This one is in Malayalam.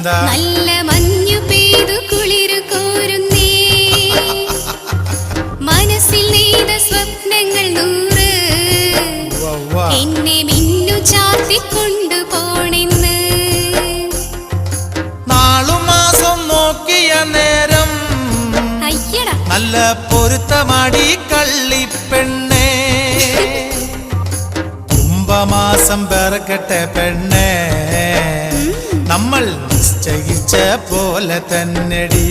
അതെന്താ? നല്ല മഞ്ഞു പെയ്തു കുളിരു കോരുന്നേ, മനസ്സിൽ നെയ്ത സ്വപ്നങ്ങൾ 100 എന്നെ മിന്നു ചാർത്തിക്കൊണ്ടു പോണെന്ന്. നാളും മാസം നോക്കിയ നേരം അയ്യടാ നല്ല പൊരുത്തമാടി കള്ളിപ്പെണ്ണേ, കുംഭമാസം പിറക്കട്ടെ പെണ്ണേ, നമ്മൾ നിശ്ചയിച്ച പോലെ തന്നെടി.